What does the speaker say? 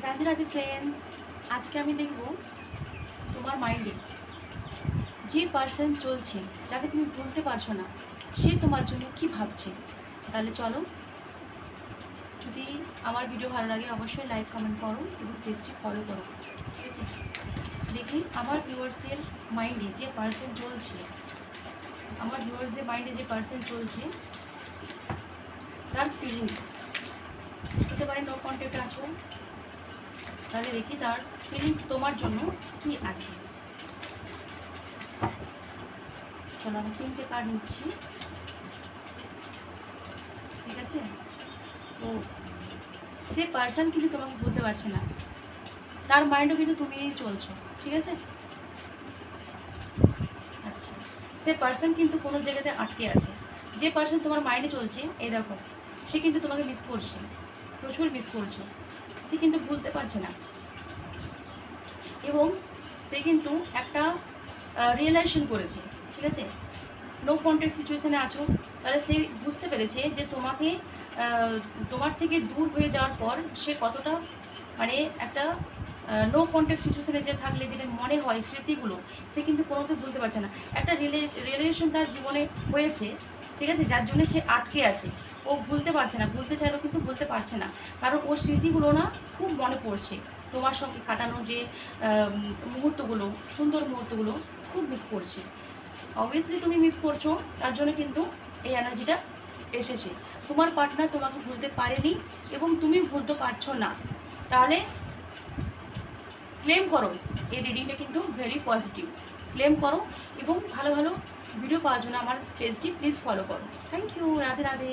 Radhe Radhe friends, আজকে আমি দেখব তোমার মাইন্ডে যে পার্সন চলছে, যাকে তুমি ভুলতে পারছো না, সে তোমার জন্য কি ভাবছে। তাহলে চলো, যদি আমার ভিডিও ভালো লাগে অবশ্যই লাইক কমেন্ট করো এবং পেজটি ফলো করো, ঠিক আছে। দেখি আমার ভিউয়ার্সদের মাইন্ডে যে পার্সন চলছে, তার ফিলিংস হতে পারে নো কন্ট্যাক্ট আছো, তাহলে দেখি তার ফিলিংস তোমার জন্য কি আছে। চলো আমি 3টে কার্ড নিচ্ছি, ঠিক আছে। তো সে পার্সন কিন্তু তোমাকে বলতে পারছে না, তার মাইন্ডও কিন্তু তুমিই চলছো, ঠিক আছে। আচ্ছা, সে পার্সন কিন্তু কোনো জায়গাতে আটকে আছে। যে পার্সন তোমার মাইন্ডে চলছে, এই দেখো, সে কিন্তু তোমাকে মিস করছে, প্রচুর মিস করছে। সে কিন্তু ভুলতে পারছে না এবং সে কিন্তু একটা রিয়েলাইজেশন করেছে, ঠিক আছে। নো কন্ট্যাক্ট সিচুয়েশানে আছো, তাহলে সে বুঝতে পেরেছে যে তোমার থেকে দূর হয়ে যাওয়ার পর সে কতটা, মানে একটা নো কন্ট্যাক্ট সিচুয়েশানে যে থাকলে যেটা মনে হয় স্মৃতিগুলো, সে কিন্তু কোনোতে ভুলতে পারছে না। একটা রিলেশন তার জীবনে হয়েছে, ঠিক আছে, যার জন্য সে আটকে আছে। ও ভুলতে পারছে না, ভুলতে চাইলেও কিন্তু ভুলতে পারছে না, কারণ ওর স্মৃতিগুলো না খুব মনে পড়ছে। তোমার সঙ্গে কাটানো যে মুহূর্তগুলো, সুন্দর মুহূর্তগুলো খুব মিস করছে। অবভিয়াসলি তুমি মিস করছো, তার জন্য কিন্তু এই এনার্জিটা এসেছে। তোমার পার্টনার তোমাকে ভুলতে পারেনি এবং তুমি ভুলতে পারছো না, তাহলে ক্লেম করো। এই রিডিংটা কিন্তু ভেরি পজিটিভ, ক্লেম করো এবং ভালো ভালো ভিডিও পাওয়ার জন্য আমার পেজটি প্লিজ ফলো করো। Thank you, Radhe Radhe.